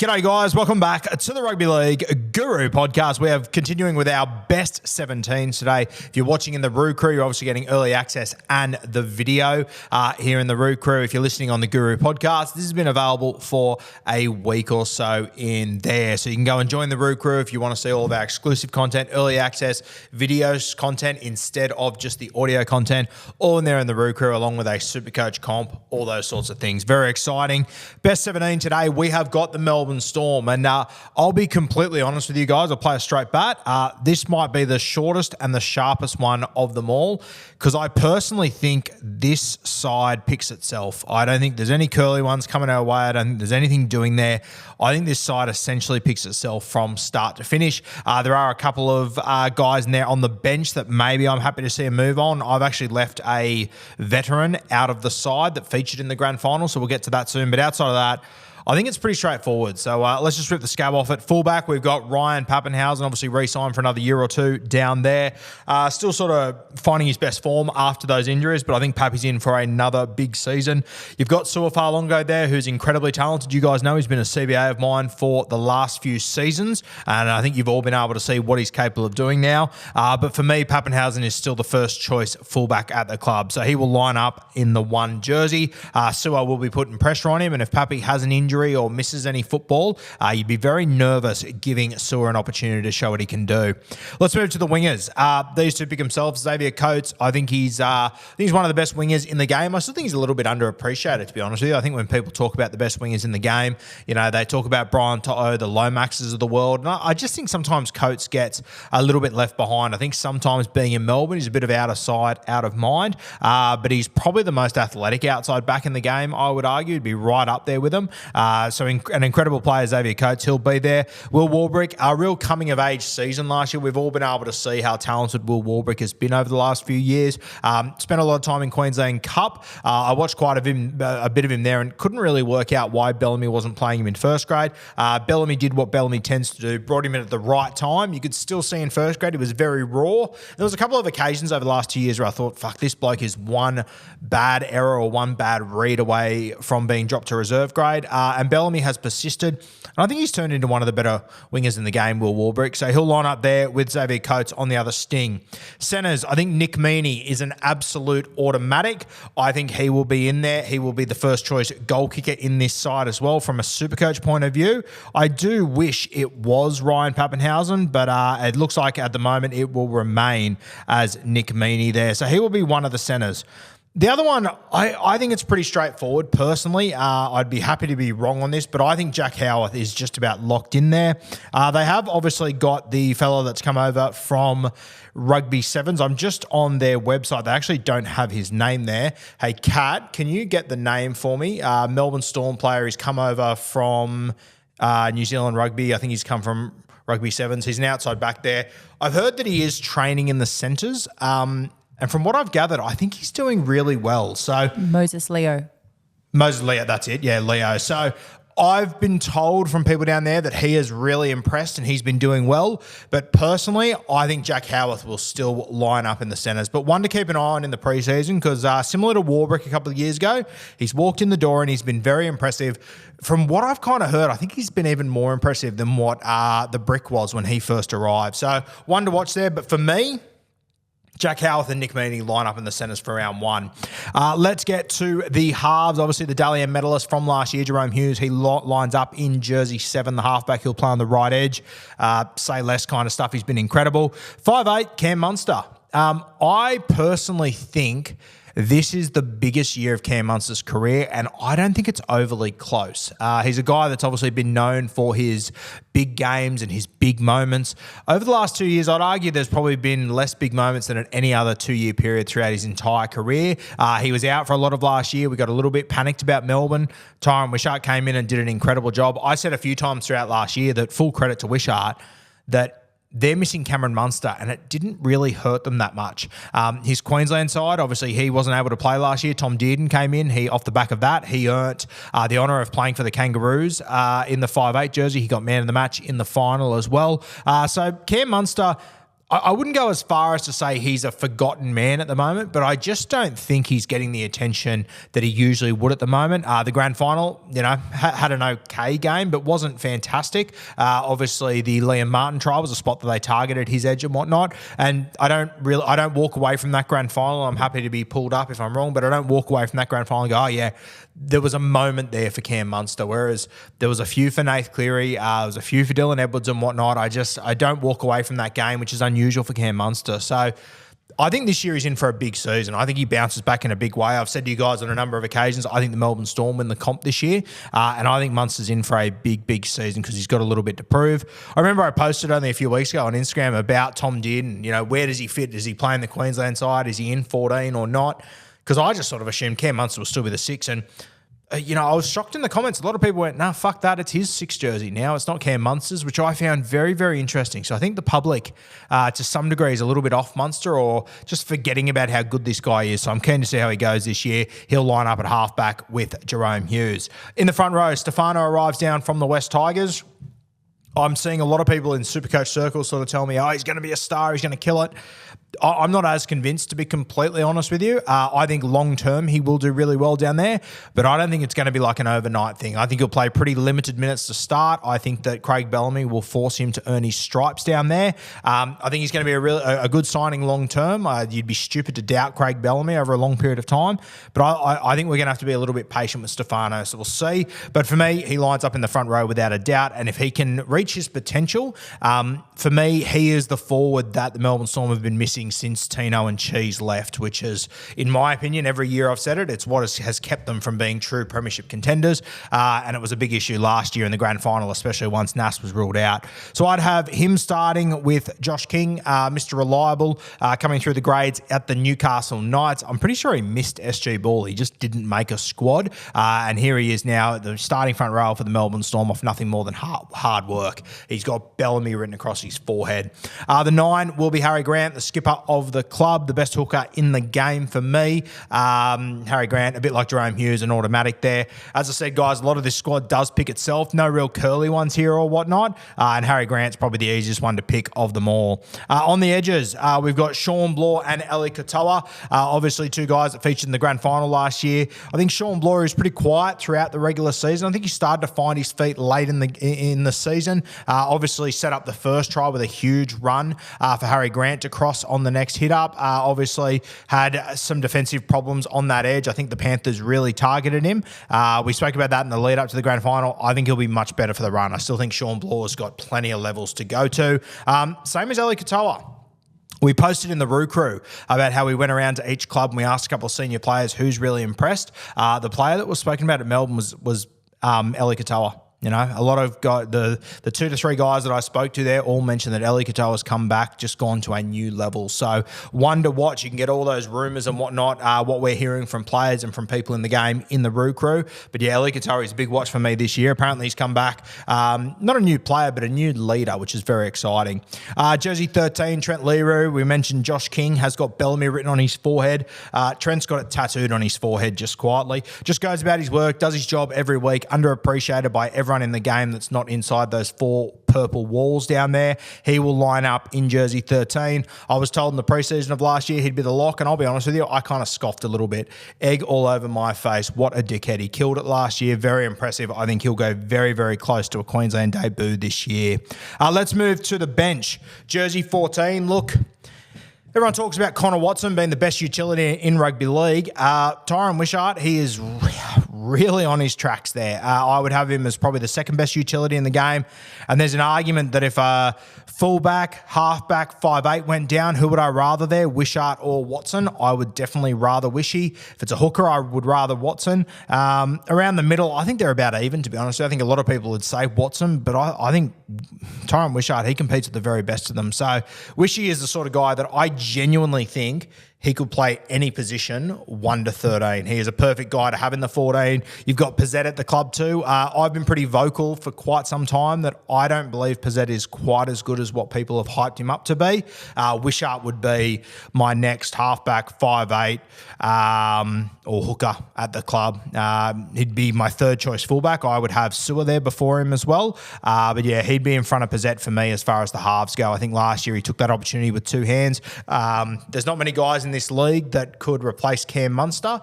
G'day guys, welcome back to the Rugby League Guru podcast. We have continuing with our best 17s today. If you're watching in the Roo Crew, you're obviously getting early access and the video here in the Roo Crew. If you're listening on the Guru podcast, this has been available for a week or so in there. So you can go and join the Roo Crew if you want to see all of our exclusive content, early access, videos content instead of just the audio content, all in there in the Roo Crew, along with a Supercoach comp, all those sorts of things. Very exciting. Best 17 today, we have got the Melbourne Storm, and I'll be completely honest with you guys. I'll play a straight bat. This might be the shortest and the sharpest one of them all, because I personally think this side picks itself. I don't think there's any curly ones coming our way. I don't think there's anything doing there. I think this side essentially picks itself from start to finish. There are a couple of guys in there on the bench that maybe I'm happy to see a move on. I've actually left a veteran out of the side that featured in the grand final, so we'll get to that soon. But outside of that, I think it's pretty straightforward. So let's just rip the scab off it. Fullback, we've got Ryan Pappenhausen, obviously re-signed for another year or two down there. Still sort of finding his best form after those injuries, but I think Pappy's in for another big season. You've got Suafalongo there, who's incredibly talented. You guys know he's been a CBA of mine for the last few seasons, and I think you've all been able to see what he's capable of doing now. But for me, Pappenhausen is still the first choice fullback at the club. So he will line up in the one jersey. Sua will be putting pressure on him, and if Pappy has an injury or misses any football, you'd be very nervous giving Sua an opportunity to show what he can do. Let's move to the wingers. These two pick themselves. Xavier Coates, I think he's one of the best wingers in the game. I still think he's a little bit underappreciated, to be honest with you. I think when people talk about the best wingers in the game, you know, they talk about Brian To'o, the Lomaxes of the world. And I just think sometimes Coates gets a little bit left behind. I think sometimes being in Melbourne, he's a bit of out of sight, out of mind. But he's probably the most athletic outside back in the game, I would argue. He'd be right up there with him. So an incredible player, Xavier Coates, he'll be there. Will Warbrick, a real coming-of-age season last year. We've all been able to see how talented Will Warbrick has been over the last few years. Spent a lot of time in Queensland Cup. I watched quite a bit of him there and couldn't really work out why Bellamy wasn't playing him in first grade. Bellamy did what Bellamy tends to do, brought him in at the right time. You could still see in first grade he was very raw. There was a couple of occasions over the last 2 years where I thought, fuck, this bloke is one bad error or one bad read away from being dropped to reserve grade. And Bellamy has persisted. And I think he's turned into one of the better wingers in the game, Will Warbrick. So he'll line up there with Xavier Coates on the other sting. Centres, I think Nick Meaney is an absolute automatic. I think he will be in there. He will be the first choice goal kicker in this side as well from a Supercoach point of view. I do wish it was Ryan Pappenhausen, but it looks like at the moment it will remain as Nick Meaney there. So he will be one of the centres. The other one, I think it's pretty straightforward. Personally, I'd be happy to be wrong on this, but I think Jack Howarth is just about locked in there. They have obviously got the fellow that's come over from Rugby Sevens. I'm just on their website. They actually don't have his name there. Hey, Kat, can you get the name for me? Melbourne Storm player. He's come over from New Zealand Rugby. I think he's come from Rugby Sevens. He's an outside back there. I've heard that he is training in the centres. And from what I've gathered, I think he's doing really well. So Moses Leo, that's it. Yeah, Leo. So I've been told from people down there that he is really impressed and he's been doing well. But personally, I think Jack Howarth will still line up in the centres. But one to keep an eye on in the preseason, because similar to Warbrick a couple of years ago, he's walked in the door and he's been very impressive. From what I've kind of heard, I think he's been even more impressive than what the Brick was when he first arrived. So one to watch there. But for me, Jack Howarth and Nick Meaney line up in the centres for round one. Let's get to the halves. Obviously, the Dally M medalist from last year, Jerome Hughes, he lines up in jersey 7, the halfback. He'll play on the right edge. Say less kind of stuff. He's been incredible. 5'8", Cam Munster. I personally think this is the biggest year of Cam Munster's career, and I don't think it's overly close. He's a guy that's obviously been known for his big games and his big moments. Over the last 2 years, I'd argue there's probably been less big moments than at any other 2-year period throughout his entire career. He was out for a lot of last year. We got a little bit panicked about Melbourne. Tyron Wishart came in and did an incredible job. I said a few times throughout last year that full credit to Wishart that they're missing Cameron Munster, and it didn't really hurt them that much. His Queensland side, obviously, he wasn't able to play last year. Tom Dearden came in. Off the back of that, he earned the honour of playing for the Kangaroos in the 5'8 jersey. He got man of the match in the final as well. So Cam Munster, I wouldn't go as far as to say he's a forgotten man at the moment, but I just don't think he's getting the attention that he usually would at the moment. The grand final, had an okay game, but wasn't fantastic. Obviously, the Liam Martin try was a spot that they targeted his edge and whatnot, and I don't walk away from that grand final. I'm happy to be pulled up if I'm wrong, but I don't walk away from that grand final and go, oh yeah, there was a moment there for Cam Munster, whereas there was a few for Nath Cleary, there was a few for Dylan Edwards and whatnot. I don't walk away from that game, which is unusual for Cam Munster. So I think this year he's in for a big season. I think he bounces back in a big way. I've said to you guys on a number of occasions, I think the Melbourne Storm win the comp this year, and I think Munster's in for a big, big season because he's got a little bit to prove. I remember I posted only a few weeks ago on Instagram about Tom Did and, where does he fit? Does he play in the Queensland side? Is he in 14 or not? Because I just sort of assumed Cam Munster was still with a 6, and I was shocked in the comments. A lot of people went, nah, fuck that. It's his 6 jersey now. It's not Cam Munster's, which I found very, very interesting. So I think the public, to some degree, is a little bit off Munster or just forgetting about how good this guy is. So I'm keen to see how he goes this year. He'll line up at halfback with Jerome Hughes. In the front row, Stefano arrives down from the West Tigers. I'm seeing a lot of people in Supercoach circles sort of tell me, oh, he's going to be a star. He's going to kill it. I'm not as convinced, to be completely honest with you. I think long-term he will do really well down there, but I don't think it's going to be like an overnight thing. I think he'll play pretty limited minutes to start. I think that Craig Bellamy will force him to earn his stripes down there. I think he's going to be a good signing long-term. You'd be stupid to doubt Craig Bellamy over a long period of time, but I think we're going to have to be a little bit patient with Stefano, so we'll see. But for me, he lines up in the front row without a doubt, and if he can reach his potential, for me, he is the forward that the Melbourne Storm have been missing since Tino and Cheese left, which is, in my opinion, every year I've said it, it's what has kept them from being true premiership contenders, and it was a big issue last year in the grand final, especially once Nas was ruled out. So I'd have him starting with Josh King, Mr. Reliable, coming through the grades at the Newcastle Knights. I'm pretty sure he missed SG Ball. He just didn't make a squad, and here he is now, the starting front row for the Melbourne Storm off nothing more than hard work. He's got Bellamy written across his forehead. The 9 will be Harry Grant, the skipper of the club, the best hooker in the game for me. Harry Grant, a bit like Jerome Hughes, an automatic there. As I said, guys, a lot of this squad does pick itself. No real curly ones here or whatnot. And Harry Grant's probably the easiest one to pick of them all. On the edges, we've got Sean Bloor and Eli Katoa. Obviously, two guys that featured in the grand final last year. I think Sean Bloor is pretty quiet throughout the regular season. I think he started to find his feet late in the season. Obviously, set up the first try with a huge run for Harry Grant to cross on the next hit up. Obviously had some defensive problems on that edge. I think the Panthers really targeted him. We spoke about that in the lead up to the grand final. I think he'll be much better for the run. I still think Sean Bloor's got plenty of levels to go to. Same as Eli Katoa. We posted in the Roo Crew about how we went around to each club and we asked a couple of senior players who's really impressed. The player that was spoken about at Melbourne was Eli Katoa. A lot of the 2 to 3 guys that I spoke to there all mentioned that Eli Katoa's come back, just gone to a new level. So one to watch. You can get all those rumours and whatnot, what we're hearing from players and from people in the game in the Roo Crew. But yeah, Eli Katoa is a big watch for me this year. Apparently he's come back, not a new player, but a new leader, which is very exciting. Jersey 13, Trent Leroux. We mentioned Josh King has got Bellamy written on his forehead. Trent's got it tattooed on his forehead just quietly. Just goes about his work, does his job every week, underappreciated by everyone in the game that's not inside those 4 purple walls down there. He will line up in Jersey 13. I was told in the preseason of last year he'd be the lock, and I'll be honest with you, I kind of scoffed a little bit. Egg all over my face. What a dickhead. He killed it last year. Very impressive. I think he'll go very, very close to a Queensland debut this year. Let's move to the bench. Jersey 14, look, everyone talks about Connor Watson being the best utility in rugby league. Tyron Wishart, he is really on his tracks there. I would have him as probably the second best utility in the game. And there's an argument that if a fullback, halfback, 5'8" went down, who would I rather there, Wishart or Watson? I would definitely rather Wishy. If it's a hooker, I would rather Watson. Around the middle, I think they're about even, to be honest. I think a lot of people would say Watson, but I think Tyron Wishart, he competes with the very best of them. So Wishy is the sort of guy that I genuinely think he could play any position 1 to 13. He is a perfect guy to have in the 14. You've got Pizzette at the club too. I've been pretty vocal for quite some time that I don't believe Pizzette is quite as good as what people have hyped him up to be. Wishart would be my next halfback, 5'8", or hooker at the club. He'd be my third choice fullback. I would have Sewer there before him as well. But yeah, he'd be in front of Pizzette for me as far as the halves go. I think last year he took that opportunity with 2 hands. There's not many guys in this league that could replace Cam Munster.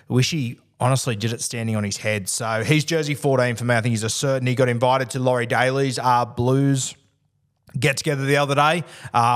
Wish he honestly did it standing on his head. So he's jersey 14 for me. I think he's a certain. He got invited to Laurie Daly's Blues get-together the other day,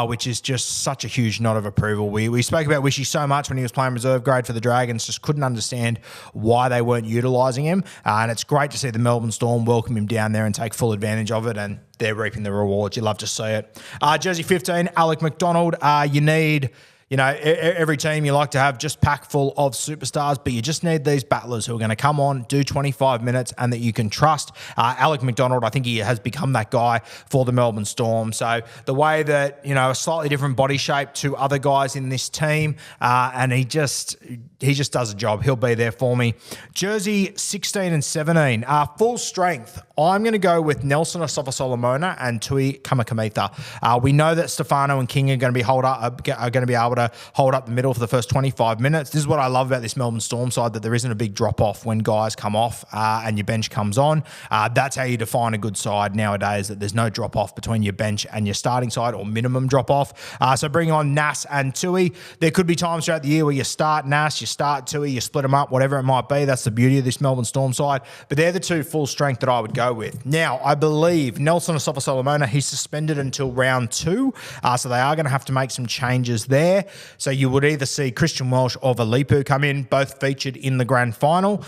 which is just such a huge nod of approval. We spoke about Wishy so much when he was playing reserve grade for the Dragons, just couldn't understand why they weren't utilising him. And it's great to see the Melbourne Storm welcome him down there and take full advantage of it, and they're reaping the rewards. You love to see it. Jersey 15, Alec McDonald. You need... every team you like to have just packed full of superstars, but you just need these battlers who are going to come on, do 25 minutes, and that you can trust. Alec McDonald, I think he has become that guy for the Melbourne Storm. So the way that, a slightly different body shape to other guys in this team, and he just does a job. He'll be there for me. Jersey 16 and 17, full strength. I'm going to go with Nelson Asafa-Solomona and Tui Kamikamica. We know that Stefano and King are going to be able to hold up the middle for the first 25 minutes. This is what I love about this Melbourne Storm side, that there isn't a big drop-off when guys come off and your bench comes on. That's how you define a good side nowadays, that there's no drop-off between your bench and your starting side, or minimum drop-off. So bring on Nas and Tui. There could be times throughout the year where you start Nas, you start Tui, you split them up, whatever it might be. That's the beauty of this Melbourne Storm side. But they're the two full strength that I would go with. Now, I believe Nelson Asafa-Solomona, he's suspended until round 2. So they are going to have to make some changes there. So you would either see Christian Welch or Valipu come in, both featured in the grand final.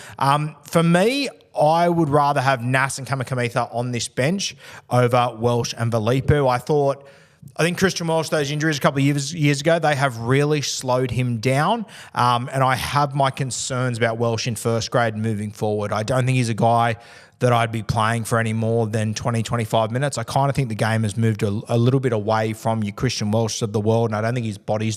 For me, I would rather have Nas and Kamikamica on this bench over Welsh and Valipu. I think Christian Welch, those injuries a couple of years ago, they have really slowed him down. And I have my concerns about Welsh in first grade moving forward. I don't think he's a guy that I'd be playing for any more than 20, 25 minutes. I kind of think the game has moved a little bit away from your Christian Welsh of the world, and I don't think his body's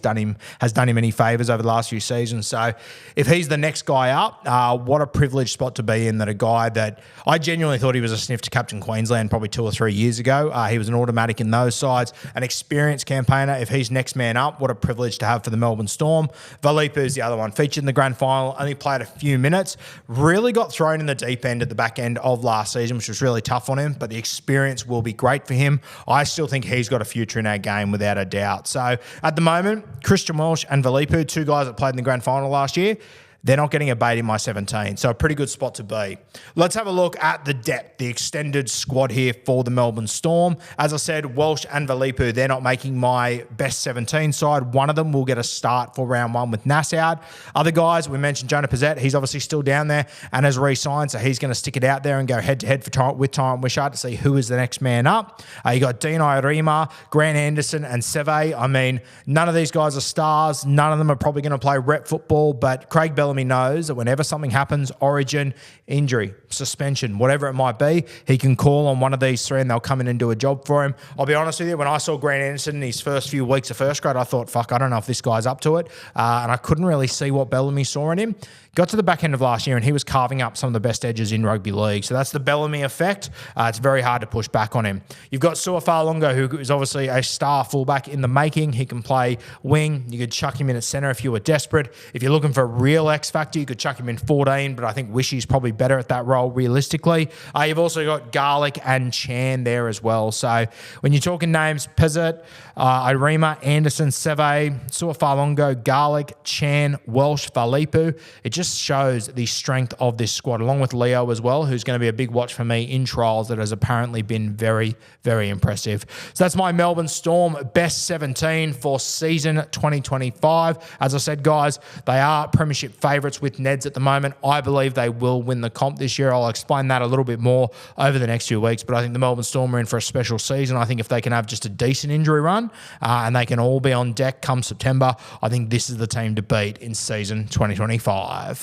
has done him any favours over the last few seasons. So if he's the next guy up, what a privileged spot to be in, that a guy that I genuinely thought he was a sniff to Captain Queensland probably 2 or 3 years ago. He was an automatic in those sides, an experienced campaigner. If he's next man up, what a privilege to have for the Melbourne Storm. Valipu's the other one, featured in the grand final, only played a few minutes, really got thrown in the deep end at the back end of last season, which was really tough on him, but the experience will be great for him. I still think he's got a future in our game without a doubt. So at the moment, Christian Welch and Valipu, 2 guys that played in the grand final last year, they're not getting a bait in my 17, so a pretty good spot to be. Let's have a look at the depth, the extended squad here for the Melbourne Storm. As I said, Welsh and Valipu, they're not making my best 17 side. One of them will get a start for round 1 with Nas out. Other guys, we mentioned Jonah Pizzette. He's obviously still down there and has re-signed, so he's going to stick it out there and go head-to-head with Tyrant Wishart to see who is the next man up. You got Dean Irema, Grant Anderson, and Seve. I mean, none of these guys are stars. None of them are probably going to play rep football, but Craig Bellamy knows that whenever something happens, origin, injury, suspension, whatever it might be, he can call on one of these 3 and they'll come in and do a job for him. I'll be honest with you, when I saw Grant Anderson in his first few weeks of first grade, I thought, fuck, I don't know if this guy's up to it. And I couldn't really see what Bellamy saw in him. Got to the back end of last year and he was carving up some of the best edges in rugby league. So that's the Bellamy effect. It's very hard to push back on him. You've got Suafalonga, who is obviously a star fullback in the making. He can play wing. You could chuck him in at centre if you were desperate. If you're looking for a real X factor, you could chuck him in 14, but I think Wishy's probably better at that role realistically. You've also got Garlic and Chan there as well. So when you're talking names, Pizzette, Irema, Anderson, Seve, Suafalonga, Garlic, Chan, Welsh, Valipu, it just shows the strength of this squad, along with Leo as well, who's going to be a big watch for me in trials that has apparently been very, very impressive. So that's my Melbourne Storm best 17 for season 2025. As I said, guys, they are premiership favourites with Neds at the moment. I believe they will win the comp this year. I'll explain that a little bit more over the next few weeks, but I think the Melbourne Storm are in for a special season. I think if they can have just a decent injury run and they can all be on deck come September, I think this is the team to beat in season 2025.